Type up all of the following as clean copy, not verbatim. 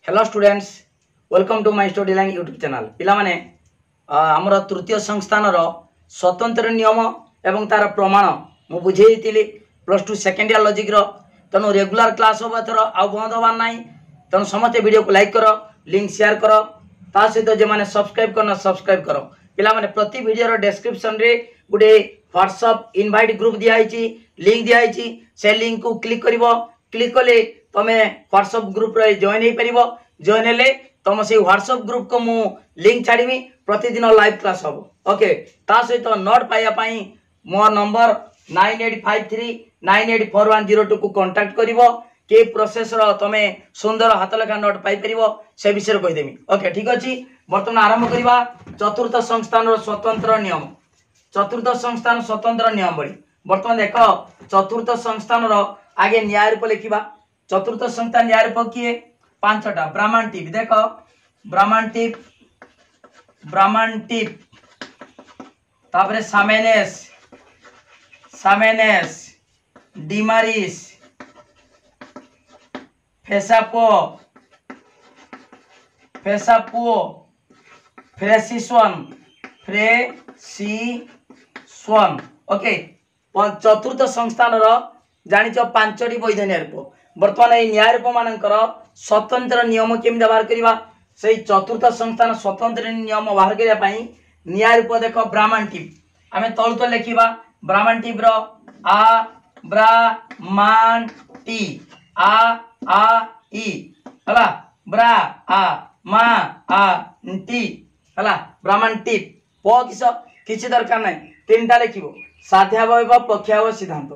Hello students, welcome to my study line YouTube channel. पिला माने हमर तृतीय संस्थान स्वतंत्र नियम एवं तार प्रमाण मु बुझेइतिली plus two second year logic रो। तेणु रेगुलर क्लास होबा थर आ बंद होबार नाही। तेणु समस्त वीडियो को लाइक करो, लिंक शेयर करो, ता सहित जे माने सब्सक्राइब करना सब्सक्राइब करो। पिला माने प्रति वीडियो रो डिस्क्रिप्शन रे गुडे व्हाट्सएप इनवाइट ग्रुप दिया आइची, लिंक दिया आइची। से लिंक को क्लिक करिवो, क्लिक कले तमे व्हाट्सएप ग्रुप रे जॉइन हे परिबो। जॉइन हेले तुम से व्हाट्सएप ग्रुप को मु लिंक छाड़ीबी, प्रतिदिन लाइव क्लास हबो। ओके, ता सहित नोट पाइया पई मो नंबर 9853984102 को कांटेक्ट करिवो। के प्रोसेस रो तमे सुंदर हाथ लेखा नोट पाई परिबो से विषय कहि देमी। ओके, ठीक अछि। वर्तमान आरंभ करिबा चतुर्थ संस्थान रो स्वतंत्र नियम। चतुर्थ संस्थान स्वतंत्र नियम बड़ी वर्तमान देख, चतुर्थ संस्थान रो आगे न्याय रूप लिखिबा। चतुर्थ संस्थान न्याय रूप किए पांचटा। ब्राह्मण टीप देख, ब्राह्मण टीप तापरे सामेनेस, डिमारिस, फेसापो, फ्रेसिस्वन। ओके, चतुर्थ संस्थान जानिच पांचटी वैध न्याय रूप। वर्तमान ये न्याय रूप मानकर स्वतंत्र नियम केमी बाहर करवा, से चतुर्थ संस्थान स्वतंत्र नियम बाहर करने न्याय रूप देख। ब्राह्मण टीप आम तलु तो लिखा, ब्राह्मण टीप रो आ ब्राह्मण टी आ ई हला, ब्रा आ मा आ टी हला, ब्राह्मण टीप प किसी दरकार नहीं। तीन टा लिखिबो, साध्यावयव, पक्षावयव, सिद्धांत।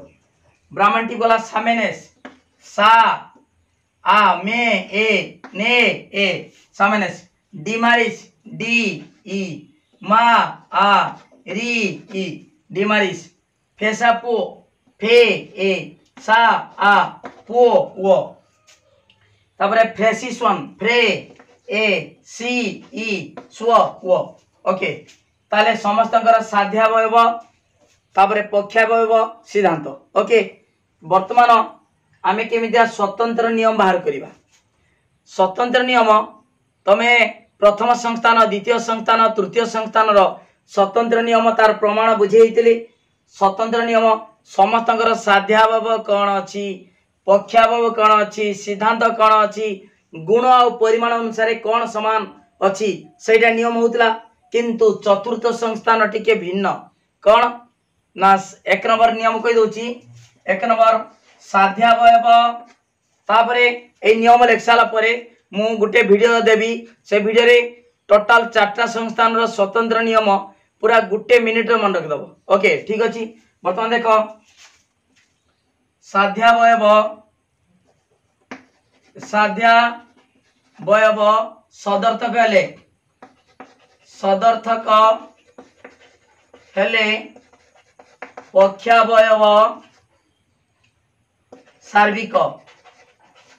ब्राह्मण टीप गला सामेनेस, सा आ मे ए ने ए सामेनेस। डिमारिस, डी ई मा आ री ई डिमारिस। फेसापो, फे ए सा आ पो वो। तापरे फ्रेसिस्वन, फ्रे ए सी ई स्व वो। ओके, ताले समस्तकर साध्यावयव तापरे पक्षावयव, सिद्धांत। ओके, वर्तमान आमे केमितिया स्वतंत्र नियम बाहर करिबा। स्वतंत्र नियम तमे प्रथम संस्थान, द्वितीय संस्थान, तृतीय संस्थान रो स्वतंत्र नियम तार प्रमाण बुझेइतिली। स्वतंत्र नियम समस्तकर साध्यावयव कौन अछि, पक्षावयव कौन अछि, सिद्धांत कौन अछि, गुण और परिमाण अनुसार कौन समान अछि सेटा नियम होतला। किंतु चतुर्थ संस्थान टिके भिन्न। कौन ना एक नंबर नियम कहि दोची, एक नंबर साध्यावयव। तापरे ए नियम लिख साला परे मु गुटे वीडियो देबी। से वीडियो रे टोटल 4टा संस्थान रो स्वतंत्र नियम पूरा गुटे मिनिट रे मन रख दबो। ओके, ठीक अछि। वर्तमान देखो, साध्यावयव सदर्थक हेले पक्षावयव सार्विक।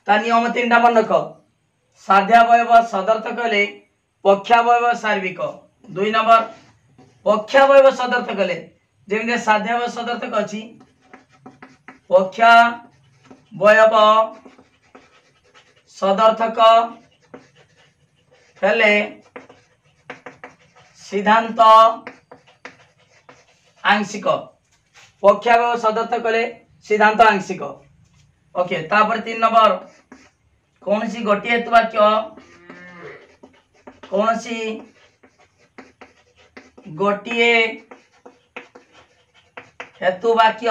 ता नियम 3टा मन रख। साध्यावयव सदर्थक हेले पक्षावयव सार्विक। 2 नंबर पक्षावयव सदर्थक हेले जेमते साध्यावयव सदर्थक अछि, पक्षावयव सदर्थक हेले सिद्धांत आंशिक। पक्षावयव सदर्थक हेले सिद्धांत आंशिक। ओके, तापर 3 नंबर कौन सी गोटे हेतु वाक्य, कौन सी गोटे हेतु वाक्य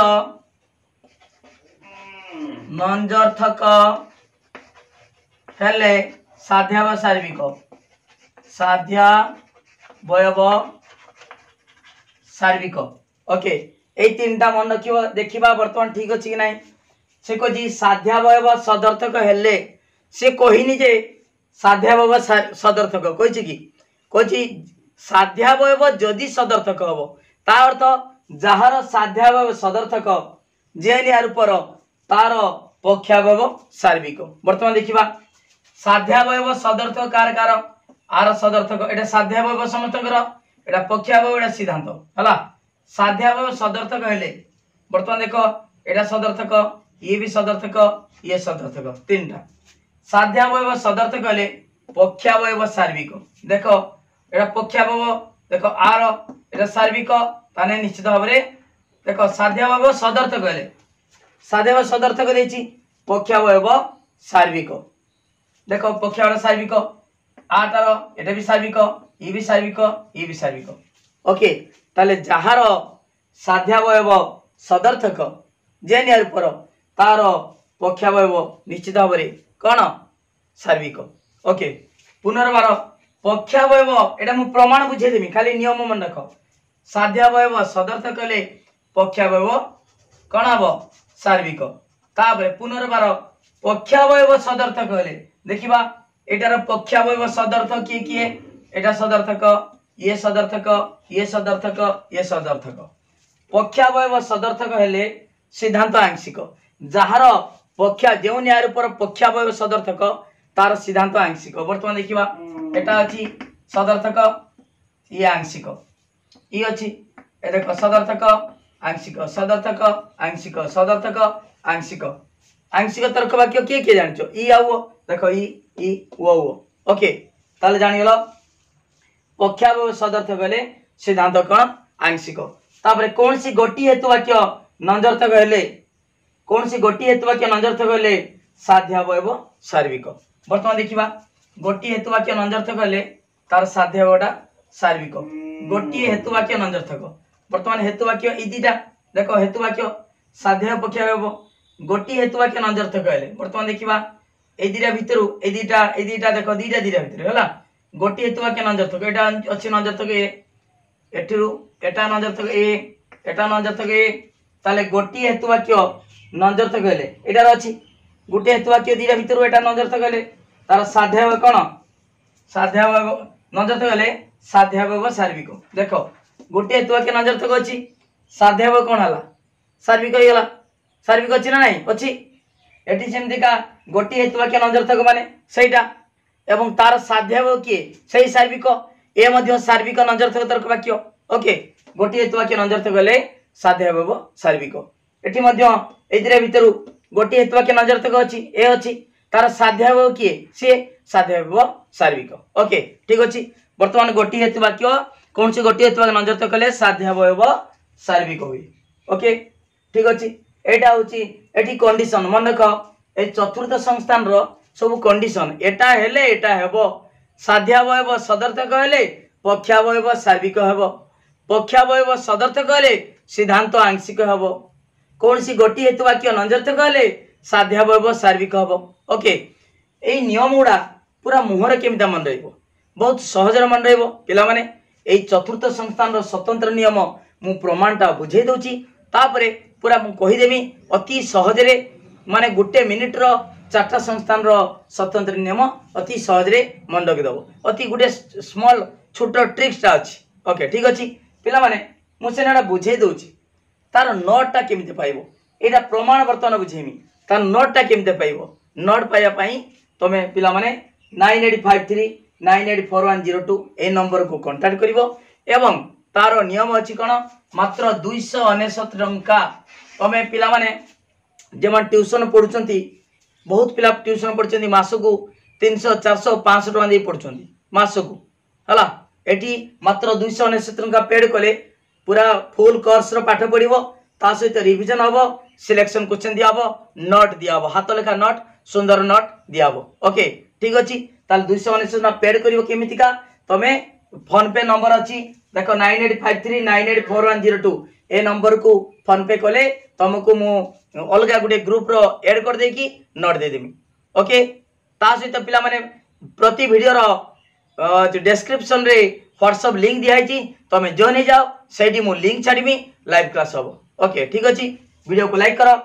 नंजर्थक हेले साध्यावयव सार्विक। साध्यावयव सार्विक। ओके, ए 3टा मन रखिबो। देखिबा वर्तमान ठीक अछि कि नाही। से कहि साध्यावयव सदर्थक हेले, से कहिनी जे साध्यावयव सदर्थक कहिछि कि कहिछि साध्यावयव जदि सदर्थक हबो ता अर्थ जहार साध्यावयव सदर्थक जे रूपर तार पक्षावयव सार्विक। वर्तमान देखिबा, साध्यावयव सदर्थक कार कार आर सदर्थक एटा साध्यावयव समस्तकर, एटा पक्षावयव, एटा सिद्धांत हला। साध्यावयव सदर्थक हेले वर्तमान देखो, एटा सदर्थक, ये भी सदर्थक, ये सदर्थक, 3टा साध्यावयव सदर्थ कहले पक्षावयव सार्विक देख एटा पक्षावयव देख आर एटा सार्विक ताने निश्चित भाव में देख साध्यावयव सदर्थ कहले साध्यावयव सदर्थ को देछि पक्षावयव सार्विक देख पक्षावयव सार्विक आटार एटा भी सार्विक ई भी सार्विक ई भी सार्विक ओके ताले जहार साध्यावयव सदर्थक जे नियर पर तार पक्षावयव निश्चित भाव में कौन सार्विक ओके पुनर्बार पक्षावयव एटा मु प्रमाण बुझेदेमी खाली नियम मन रख साध्यावयव सदर्थ कले पक्षावयव कौन हम सार्विक तापर पुनर्बार पक्षावयव सदर्थ कहले देखिबा एटार पक्षावयव सदर्थ किए किए एटा सदर्थक ये सदर्थक ये सदर्थक ये सदर्थक पक्षावयव सदर्थक हेले सिद्धांत आंशिक जहार पक्षा जो न्याय पर पक्षावयव सदर्थक तार सिद्धांत आंशिक वर्तमान देखिबा एटा अछि सदर्थक ये आंशिक ई अछि ए देखो सदर्थक आंशिक सदर्थक आंशिक सदर्थक आंशिक आंशिक तर्क वाक्य किए किए जानिचो ई आउ देखो ई ओ ओके ताले जानि गेलो पक्षावयव सदर्थ गले सिद्धांत कोन आंशिक तापर कौन सी गोटी हेतु वाक्य नंजर्थक हेले कौन सी गोटी हेतु वाक्य नंजर्थक हेले साध्यावयव सार्विक वर्तमान देखिबा गोटी हेतु वाक्य नंजर्थक हेले तार साध्यावयवटा सार्विक गोटी हेतु वाक्य नंजर्थक वर्तमान हेतु वाक्य ई दीटा देखो हेतु वाक्य साध्य पक्षावयव गोटी हेतु वाक्य नंजर्थक हेले वर्तमान देखिबा ए दीटा भितरु ए दीटा देखो दीटा भितर होला गोटी हेतु वाक्य नंजर्थक एटा अछि नंजर्थक ए एठिरु एटा नंजर्थक ए एटा नंजर्थक ए ताले गोटी हेतु वाक्य नंजर्थक हेले एटार अछि गोटी हेतु वाक्य दीटा भितरु एटा नंजर्थक हेले तार साध्यावयव कोन साध्यावयव नंजर्थक हेले साध्यावयव सार्विक देखो गोटी हेतु वाक्य नंजर्थक अछि साध्यावयव कोन हला सार्विक हेला सार्विक अछि ना नहीं अछि एटी जेमति का गोटी हेतु वाक्य नंजर्थक माने सेटा एवं तार साध्यावयव किए सही सार्विक ए मध्य सार्विक नंजर्थक तर्क वाक्य ओके गोटी हेतु वाक्य नंजर्थक हेले साध्यावयव सार्विक एटी मध्य एदिरे भितरु गोटी हेतु वाक्य नंजर्थक अछि ए अछि तार साध्यावयव किए से साध्यावयव सार्विक ओके ठीक अछि वर्तमान गोटी हेतु वाक्य कौन सी गोटी हेतु वाक्य नंजर्थक हेले साध्यावयव सार्विक होई ओके ठीक अछि एटा होछि एटी कंडीशन मन रख ए चतुर्थ संस्थान रो सब कंडीशन एटा हेले एटा हेबो साध्यावयव सदर्थक हेले पक्षावयव सार्विक हेबो पक्षावयव सदर्थक हेले सिद्धांत आंशिक हेबो कौन सी गोटी हेतु वाक्य नंजर्थक हेले साध्यावयव सार्विक हेबो ओके एई नियम गुडा पूरा मुहर केमिता मन रहइबो बहुत सहज मन रहइबो पिला माने एई चतुर्थ संस्थान रो स्वतंत्र नियम मु प्रमाणटा बुझे दोची तापरे पूरा मु कहि देमी अति सहज रे माने गुटे मिनिट रो चारटा संस्थान रो स्वतंत्र नियम अति सहज रे मन रखि दबो अति गुटे स्मॉल छोटो ट्रिक्स टा अछि ओके ठीक अछि पिला माने मु सेनाडा बुझे दोची तार नोट टा केमिते पाइबो एटा प्रमाण वर्तन बुझेमी तार नोट टा केमिते पाइबो नोट पाया पई तमे पिला माने 9853984102 ए नंबर को कांटेक्ट करिवो एवं तार नियम अछि कोन मात्र 299 टंका तमे पिला माने जेमन ट्यूशन पढुचंती बहुत पिला ट्यूशन पढुचंती मासको 300 400 500 टका दे पढुचंती मासको हला एटी मात्र 299 टंका पेड कले पूरा फुल कोर्स रो पाठ पढिबो ता सहित रिवीजन हबो सिलेक्शन क्वेश्चन दियाबो नोट दियाबो हाथ लेखा नोट सुंदर नोट दियाबो ओके ठीक अछि ताल 299 टका पेड करिवो केमितिका तमे फोन पे नंबर अछि देखो 9853984102 ए नंबर को फोन पे कले तुमको मु अलगा गुटे ग्रुप रो ऐड कर देकी नोट दे देमी ओके ता सहित पिला माने प्रति वीडियो रो डिस्क्रिप्शन रे व्हाट्सएप लिंक दिया छी तमे जॉइन हो जाओ सेठी मु लिंक छाडीमी लाइव क्लास हो ओके ठीक अछि वीडियो को लाइक करो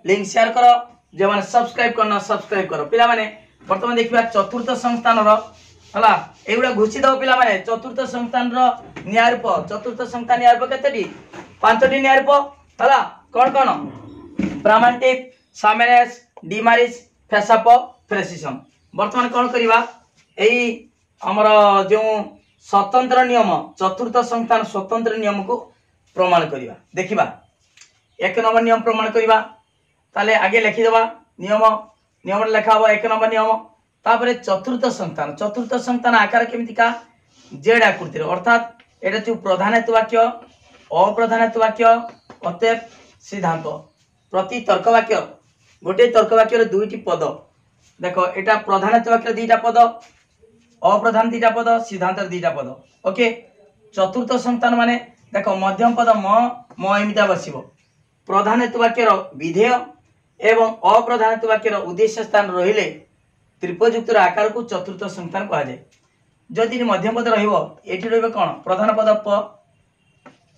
लिंक शेयर करो जे माने सब्सक्राइब करना सब्सक्राइब करो पिला माने वर्तमान देखिबा चतुर्थ संस्थान रो हला एगुडा घुसी दो पिला माने चतुर्थ संस्थान रो न्यायरूप चतुर्थ संस्थान न्यायरूप केतेटी पांचटी न्यायरूप हला कोन कोन प्रामाणिक सामनेस डिमारिस फेसाप प्रेसिजन वर्तमान कोन करिवा एई हमर जो स्वतंत्र नियम चतुर्थ संस्थान स्वतंत्र नियम को प्रमाण करिवा देखिबा एक नंबर नियम प्रमाण करिवा ताले आगे लिखि देबा नियम नियम लेखा हो एक नंबर नियम तापर चतुर्थ संस्थान आकार केमिति का जेड आकृतिर अर्थात एटा जो प्रधान हेतु वाक्य अप्रधान हेतु वाक्य अतएव सिद्धांत प्रति तर्क वाक्य गोटे तर्क वाक्य दुईटी पद देखो एटा प्रधान हेतु वाक्य दुईटा पद अप्रधान दुईटा पद सिद्धांत दुईटा पद ओके चतुर्थ संस्थान माने देखो मध्यम पद म एमिता बसिबो प्रधान हेतु वाक्यर विधेय एवं अप्रधान हेतु वाक्यर उद्देश्य स्थान रहिले त्रिपयुक्तर आकार को चतुर्थ संस्थान कहा जाए जदि मध्यम पद रहिबो एठी रहिबो कोन प्रधान पद प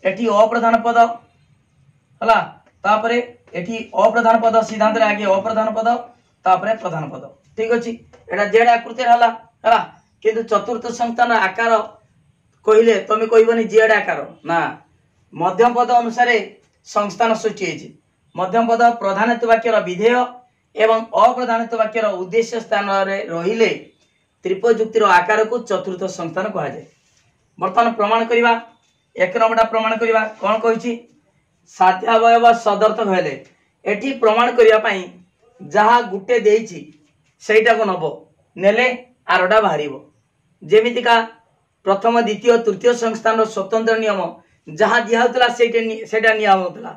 एठी अप्रधान पद हला तापरे एठी अप्रधान पद सिद्धांत रे आगे अप्रधान पद तापरे प्रधान पद ठीक अछि एटा जेड आकृति हला हला किंतु चतुर्थ संस्थान आकार कहिले तमे कहबनी जेड आकार ना मध्यम पद अनुसार संस्थान सूची है मध्यम पद प्रधान हेतु वाक्यर विधेय एवं अप्रधान हेतु वाक्यर उद्देश्य स्थान रहिले त्रिपयुक्तिर आकार को चतुर्थ संस्थान कहा जाए बर्तमान प्रमाण करवा एक नंबर प्रमाण करवा कौन कही साध्यावयव सदर्थक हेले एठी प्रमाण करने पाई जहाँ गुटे देइछि सेटा को नब नेले आरोटा बाहर जेमितिका प्रथम द्वितीय तृतीय संस्थान स्वतंत्र नियम जहाँ दिहला सेटा नियम होता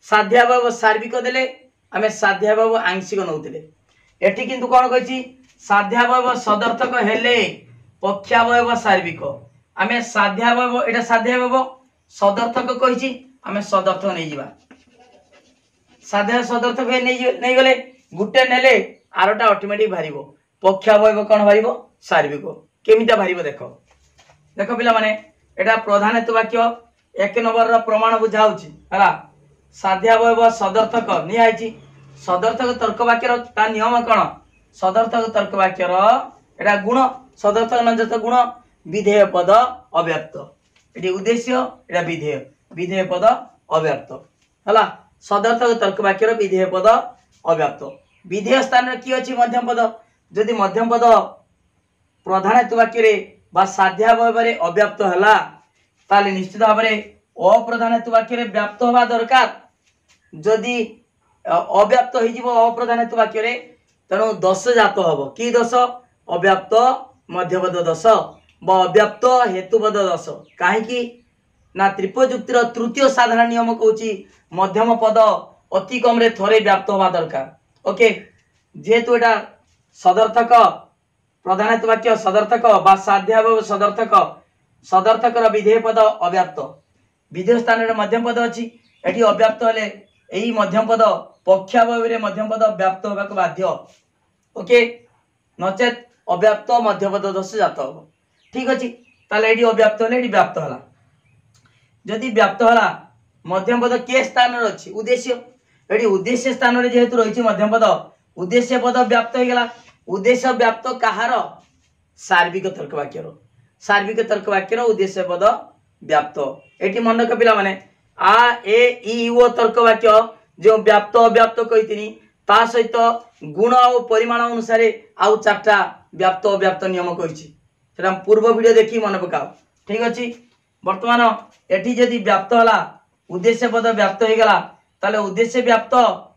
साध्यावयव सार्विक देले आमे साध्यावयव आंशिक नौतिले एठी किंतु कौन कही साध्यावयव सदर्थक हेले पक्षावयव सार्विक आमे साध्यावयव एटा साध्यावयव सदर्थक कही आमे सदर्थक नहीं जिबा साध्या सदर्थक नहीं गले गुटे नेले आरोटा ऑटोमेटिक भारिबो पक्षावयव कौन भारिबो सार्विक केमिता भारिबो देखो देखो पिला माने एटा प्रधान हेतु वाक्य एक नंबर प्रमाण बुझाउछि हला साध्यावयव सदर्थक नियाइछि सदर्थक तर्क वाक्यर ता नियम कौन सदर्थक तर्क वाक्यर एटा गुण सदर्थक नजत गुण विधेय पद अव्याप्त एटी उद्देश्य एटा विधेय विधेय पद अव्याप्त हला सदर्थक तर्क वाक्यर विधेय पद अव्याप्त विधेय स्थान रे की अछि मध्यम पद जदि मध्यम पद प्रधान हेतु वाक्य रे बा साध्यावयव रे अव्याप्त हला ताले निश्चित भाव में अप्रधान हेतु वाक्य रे व्याप्त होवा दरकार जदि अव्याप्त हो जिवो अप्रधान हेतु वाक्य रे तेणु दश जात हबो कि दश अव्याप्त मध्यपद दश बा अव्याप्त हेतुपद दश काहेकि ना त्रिपयुक्तिर तृतीय साधारण नियम कहूची मध्यम पद अति कम रे थरे व्याप्त होवा दरकार ओके जेहेतु एटा सदर्थक प्रधान हेतु वाक्य सदर्थक बा साध्यावयव सदर्थक सदर्थक विधेय पद अव्याप्त विधेय स्थान रे मध्यम पद अछि एठी अव्याप्त हले एही मध्यम पद पक्षावयव रे मध्यम पद व्याप्त होबा को बाध्य ओके नचेत अव्याप्त मध्यम पद दश जात हो ठीक अछि ताले एठी अव्याप्त हले एठी व्याप्त हला जदि व्याप्त हला मध्यम पद के स्थान रे अछि उद्देश्य एठी उद्देश्य स्थान रे जेहेतु रहिछि मध्यम पद उद्देश्य पद व्याप्त हो गेला उद्देश्य व्याप्त कहार सार्विक तर्क वाक्यर सार्विक तर्क वाक्यर उद्देश्य पद व्याप्त एटी मन रख पिला माने आ ए ई ओ तर्क वाक्य जो व्याप्त अव्याप्त कहितिनी ता सहित गुण और परिमाण अनुसार आउ चारटा व्याप्त अव्याप्त नियम कहिछि सेटा पूर्व वीडियो देखि मन पकाओ ठीक अछि वर्तमान एटी जदि व्याप्त हला उद्देश्य पद व्याप्त हो गला ताले उद्देश्य व्याप्त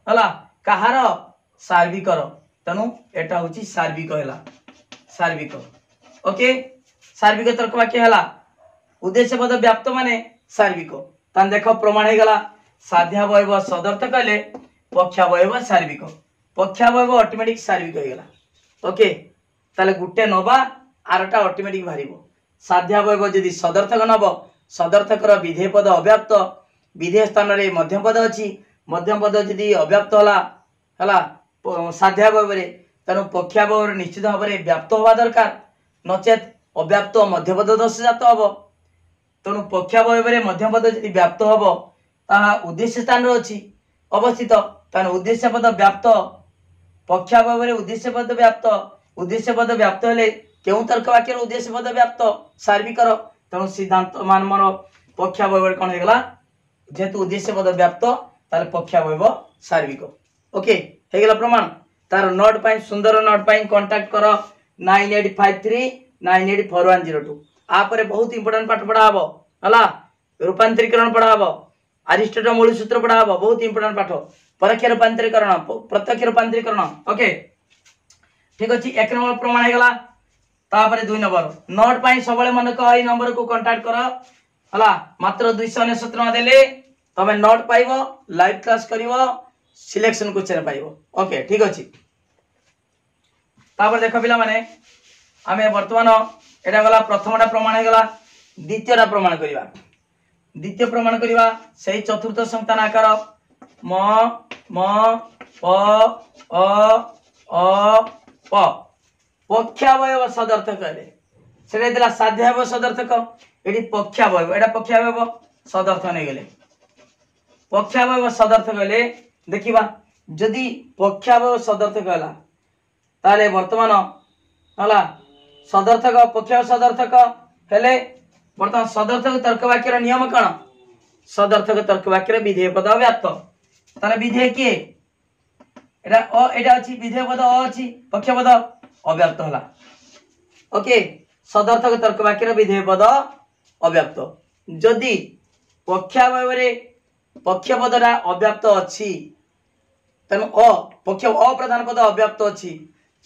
हला कहार सार्विकर तनु एटा होछि सार्विक हला सार्विक ओके सार्विक तर्क वाक्य हला उद्देश्य पद व्याप्त माने सार्विक तान देखो प्रमाण हे गला साध्यावयव सदर्थक हेले पक्षावयव सार्विक पक्षावयव ऑटोमेटिक सार्विक हो गला ओके ताले गुटे नबा आरटा ऑटोमेटिक भारिबो साध्यावयव जदि सदर्थक नब सदर्थकर विधेय पद अव्याप्त विधेय स्थान रे मध्यम पद अछि मध्यम पद जदि अव्याप्त हला साध्यावयव रे तेणु पक्षावयव निश्चित भाव में व्याप्त होवा दरकार नचेत अव्याप्त मध्यपद दश जात हम तेणु पक्षावयव रे मध्यपद यदि व्याप्त हम ताहा उद्देश्य स्थान रे अछि अवस्थित ताने उद्देश्य पद व्याप्त पक्षावयव रे उद्देश्य पद व्याप्त हेले केउ तर्क वाक्य उद्देश्य पद व्याप्त सार्विकर तेणु सिद्धांत मान मोर पक्षावयव कौन हेगला जेहेतु उद्देश्य पद व्याप्त ताले पक्षावयव सार्विक ओके हेगला प्रमाण तार नोट पाई सुंदर नोट पाई कांटेक्ट कर 9853984102 आपरे बहुत इंपोर्टेंट पाठ पढ़ा हबो हला रूपांतरीकरण पढ़ा हबो अरिस्टोटल मूल सूत्र पढ़ा हबो बहुत इंपोर्टेंट पाठ परोक्ष रूपांतरीकरण प्रत्यक्ष रूपांतरीकरण ओके ठीक अच्छे 1 नंबर प्रमाण है गला तापर 2 नंबर नोट पाई सबले मन को ए नंबर को कांटेक्ट करो हला मात्र 269 टका देले तमे नोट पाइबो लाइव क्लास करिवो सिलेक्शन क्वेश्चन पाइबो ओके ठीक अछि तापर देखो पिला माने आमे वर्तमान एटा गला प्रथमटा प्रमाण है गला द्वितीयटा प्रमाण करिवा द्वितीय प्रमाण करिवा सही चतुर्थ संतान आकार म म प अ प पक्षावयव सदर्थक कहले सेटा दिला साध्यावयव सदर्थक एडी पक्षावयव एटा पक्षावयव सदर्थ नै गेले पक्षावयव सदर्थ कहले देखिबा जदि पक्षावयव सदर्थ कहला ताले वर्तमान हला सदर्थक पक्षावयव सदर्थक हेले वर्तमान सदर्थक तर्क वाक्यर नियम कण सदर्थक तर्क वाक्यर विधेय पद व्याप्त ताले विधेय के एटा अछि विधेय पद अछि पक्ष पद अव्याप्त होला ओके सदर्थक तर्क वाक्यर विधेय पद अव्याप्त जदि पक्षावयव रे पक्ष पदरा अव्याप्त अछि तनु पक्ष अप्रधान पद अव्याप्त अछि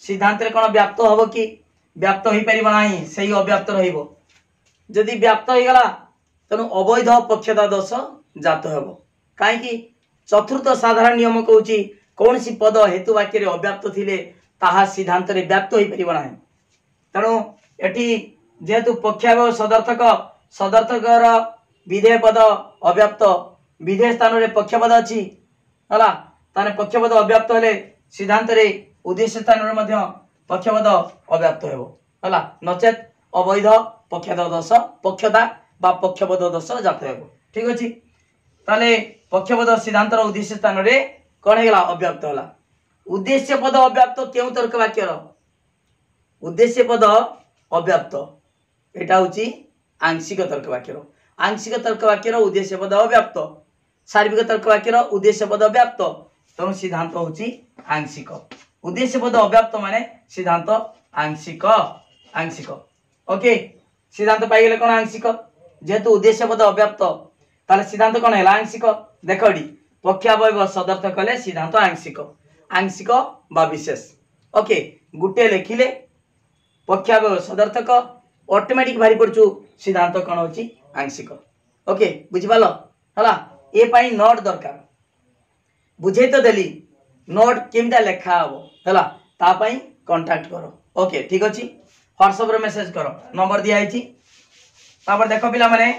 सिद्धांत रे कोन व्याप्त होबो कि व्याप्त होई परिबो नाही सेही अव्याप्त रहिबो जदि व्याप्त होई गला तनु अवैध पक्षता दोष जात हेबो काहे कि चतुर्थ साधारण नियम कहूची कौन सी पद हेतु वाक्य रे अव्याप्त थिले ताहा सिद्धांत रे व्याप्त होई परिबो नाही तनु एठी जेतु पक्षावयव सदर्थक सदर्थकर विधेय पद अव्याप्त विधेय स्थान रे पक्ष पद अछि हला ताने पक्ष पद अव्याप्त हेले सिद्धांत रे उद्देश्य स्थान रे मध्य पक्ष पद अव्याप्त हेबो हला नचेत अवैध पक्षता दोष पक्षता बा पक्ष पद दोष जात हेबो ठीक अछि ताले पक्ष पद सिद्धांत रे उद्देश्य स्थान रे कोन हेला अव्याप्त होला उद्देश्य पद अव्याप्त केउ तर्क वाक्य रो उद्देश्य पद अव्याप्त एटा होची आंशिक तर्क वाक्य रो आंशिक तर्क वाक्य रो उद्देश्य पद अव्याप्त सार्वत्रिक तर्क वाक्य रो उद्देश्य पद व्याप्त तनु सिद्धांत होची आंशिक उद्देश्य पद अव्याप्त माने सिद्धांत आंशिक आंशिक ओके सिद्धांत पाई गेले कोन आंशिक जेतु उद्देश्य पद अव्याप्त ताले सिद्धांत कोन हैला आंशिक देखडी पक्षावयव सदर्थ कले सिद्धांत आंशिक आंशिक बा विशेष ओके गुटे लेखिले पक्षावयव सदर्थक ऑटोमेटिक भारी पड़छु सिद्धांत कोन होची आंशिक ओके बुझि पालो हला ए पाई नोट दरकार बुझे तो देली नोट केमता लेखा हबो हला ता पाई कांटेक्ट करो ओके ठीक अछि व्हाट्सएप रे मेसेज करो नंबर दिया आइची तापर देखो पिला माने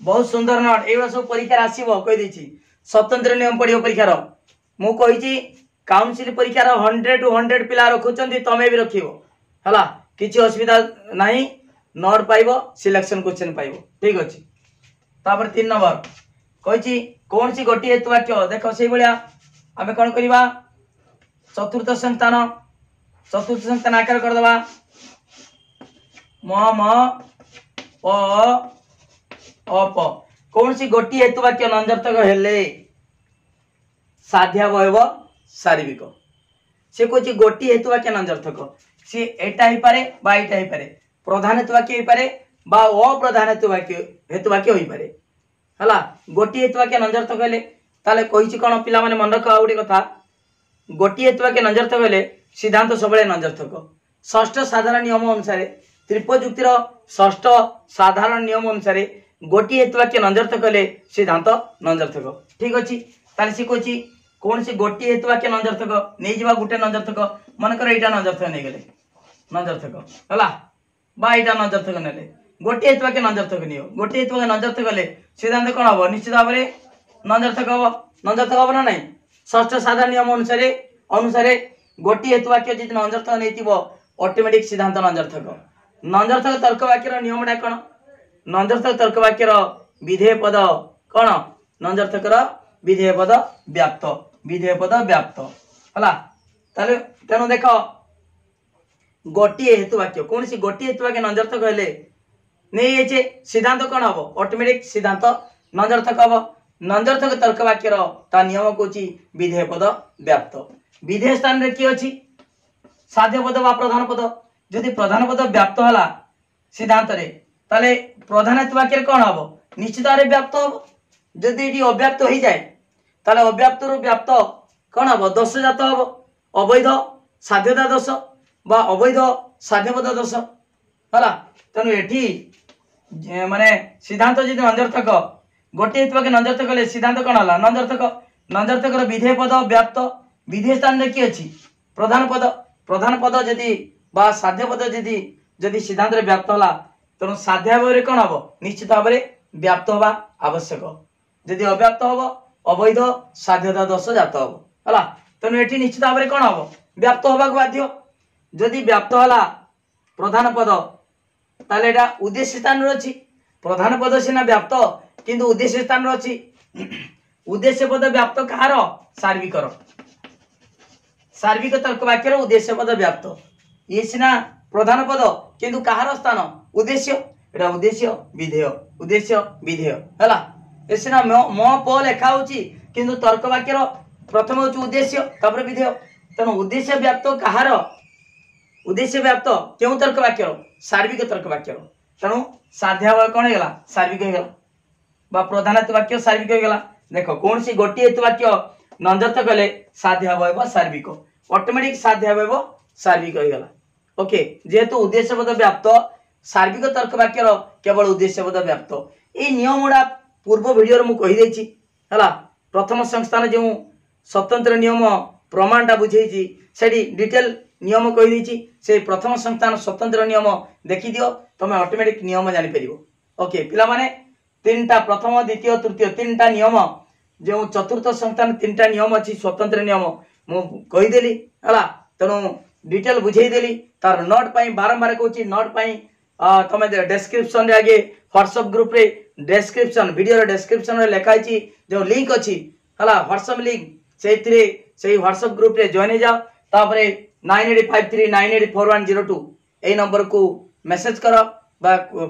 बहुत सुंदर नोट एवा सब परीक्षा आसीबो कहि देछि स्वतंत्र नियम पढियो परीक्षा रो मु कहिछि काउंसिल परीक्षा रो 100 टू 100 पिला रखुचंदी तमे भी रखिबो हला किछि असुविधा नाही नोट पाइबो सिलेक्शन क्वेश्चन पाइबो ठीक अछि तापर 3 नंबर कहिछि कोन सी गोटी हेतु वाक्य देखो सेही बलिया आमे कोन करिवा चतुर्थ संतान आकार कर दबा म म प अप कौन सी गोटी हेतु वाक्य नंजर्थक हेले साध्यावयव शारीरिक से कोची गोटी हेतु वाक्य नंजर्थक से एटा ही पारे बा एटा ही पारे प्रधान हेतु वाक्य ही पारे बा अप्रधान हेतु वाक्य होई पारे हला गोटी हेतु वाक्य नंजर्थक हेले ताले कहिछि कोन पिला माने मन रख आउडी कथा गोटी हेतु वाक्य नंजर्थक हेले सिद्धांत सबले नंजर्थक षष्ठ साधारण नियम अनुसार त्रिपजुक्तिर षष्ठ साधारण नियम अनुसार गोटी हेतु वाक्य नंजर्थक हेले सिद्धांत नंजर्थक ठीक अछि ताले सी कोछि कौन सी गोटी हेतु वाक्य नंजर्थक नै जिबा गुटे नंजर्थक मन कर एटा नंजर्थक नै गेले नंजर्थक हला बा एटा नंजर्थक नेले गोटी हेतु वाक्य नंजर्थक नियो गोटी हेतु वाक्य नंजर्थक हेले सिद्धांत कोन हबो निश्चित भाबरे नंजर्थक हबो ना नै षष्ठ साधारण नियम अनुसार गोटी हेतु वाक्य जदि नंजर्थक नैतिबो ऑटोमेटिक सिद्धांत नंजर्थक तर्क वाक्यर नियमडा कोन नंजर्थक तर्क वाक्यर विधेय पद कोन नंजर्थकर विधेय पद व्याप्त हला ताले तेनो देखो गोटी हेतु वाक्य कौन सी गोटी हेतु वाक्य नंजर्थक हेले नहीं जे सिद्धांत कोन हबो ऑटोमेटिक सिद्धांत नंजर्थक हबो नंजर्थक तर्क वाक्यर ता नियम कोची विधेय पद व्याप्त विधेय स्थान रे की अछि साध्य पद बा प्रधान पद जदि प्रधान पद व्याप्त होला सिद्धांत रे ताले प्रधान हेतु वाक्य कोन हबो निश्चित रे व्याप्त हबो जदि एटी अव्याप्त हो जाए ताले अव्याप्त रु व्याप्त कोन हबो दोष जात हबो अवैध साध्यता दोष बा अवैध साध्यपद दोष है। तेणु एठी माने सिद्धांत जी नंजर्थक गोटे के नंजर्थक ले सिद्धांत कौन है नंजर्थक विधेय पद व्याप्त विधेय स्थान में किए अच्छी प्रधान पद जदि बा साध्य पद जदि सिद्धांत व्याप्त है तेणु साध्य भाव कौन हम निश्चित भाव व्याप्त हवा आवश्यक जदि अव्याप्त हम अवैध साध्यता दोष जात हम है। तेणु ये निश्चित भाव कौन हम व्याप्त हवा बाध्य जदि व्याप्त है प्रधान पद ताले एटा उद्देश्य स्थान अच्छी प्रधान पद सीना व्याप्त किंतु उद्देश्य स्थान अच्छी उद्देश्य पद व्याप्त कहार सार्विक तर्क वाक्यर उद्देश्य पद व्याप्त ये सीना प्रधान पद किंतु कहार स्थान उद्देश्य एटा उद्देश्य विधेय है। ये सीना म प लेखा होची किंतु तर्क वाक्यर प्रथम होची उद्देश्य तापर विधेय तेणु उद्देश्य व्याप्त कहार उद्देश्य व्याप्त क्यों तर्क वाक्य सार्विक तर्क वाक्य तेणु साध्य कौन होगा सार्विक होगा बा प्रधान वाक्य सार्विक होगा। देख कौन सी गोटे वाक्य नंजर्थ कले साध्य हो सार्विक ऑटोमेटिक साध्य हो सार्विक होगा। ओके जेहेतु उद्देश्य पद व्याप्त सार्विक तर्क वाक्यर केवल उद्देश्य पद व्याप्त ये नियम गुड़ा पूर्व भिडियो मुझे है। प्रथम संस्थान जो स्वतंत्र नियम प्रमाणटा बुझे से डिटेल नियम कहीदे से प्रथम संस्थान स्वतंत्र नियम देखी दियो तुम ऑटोमेटिक नियम जापर। ओके पिला माने तीनटा प्रथम द्वितीय तृतीय तीनटा नियम जो चतुर्थ संस्थान तीनटा नियम अच्छी स्वतंत्र नियम मु कहीदेली है। तेणु डिटेल बुझेदेली तार नोट पाई बारंबार कहूँ नोट पाई तुम डेस्क्रिप्शन रे आगे व्हाट्सएप ग्रुप रे डेस्क्रिप्शन वीडियो डेस्क्रिप्शन रे लिखाई जो लिंक अच्छी है व्हाट्सएप लिंक से व्हाट्सएप ग्रुप रे जॉइन जाओ तापर 9853984102 यही नंबर को मेसेज कर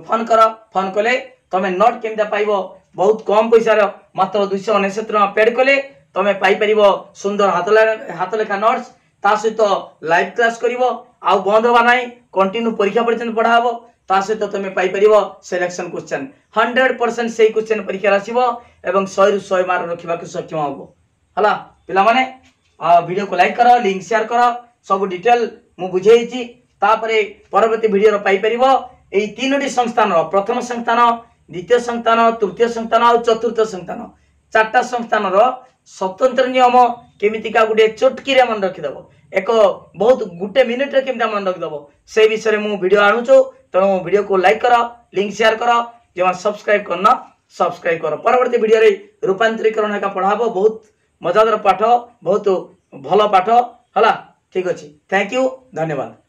फोन कर फोन कले तुम नोट केमता पाइब बहुत कम पैसा मात्र 269 टका पेड कले तुम पाइपर सुंदर हाथ लेखा नोट्स ता सहित लाइव क्लास करिवो आउ बंद हवा नहीं कंटिन्यू परीक्षा पर्यंत पढ़ा हम ता सहित तुम पाइपर सिलेक्शन क्वेश्चन 100% से क्वेश्चन परीक्षा आसो एवं 100 ରୁ 100 मार्क रखा सक्षम हम है। पिला माने वीडियो को लाइक कर लिंक शेयर कर सब डिटेल मु बुझेइछि तापरे परवर्ती वीडियो पाइपर यही तीनोटी संस्थान प्रथम संस्थान द्वितीय संस्थान तृतीय संस्थान और चतुर्थ संस्थान चार्टा संस्थान स्वतंत्र नियम केमितिका गोटे चुटकी मन रखिदेव एक बहुत गोटे मिनिट रे केमिता मन रखिदेव से विषय में वीडियो आणुछु तेणु वीडियो को लाइक कर लिंक शेयर कर जो सब्सक्राइब करना सब्सक्राइब कर परवर्ती वीडियो रे रूपांतरीकरण का पढ़ाबो बहुत मजादार पाठ बहुत भल पाठ है। ठीक अच्छे थैंक यू धन्यवाद।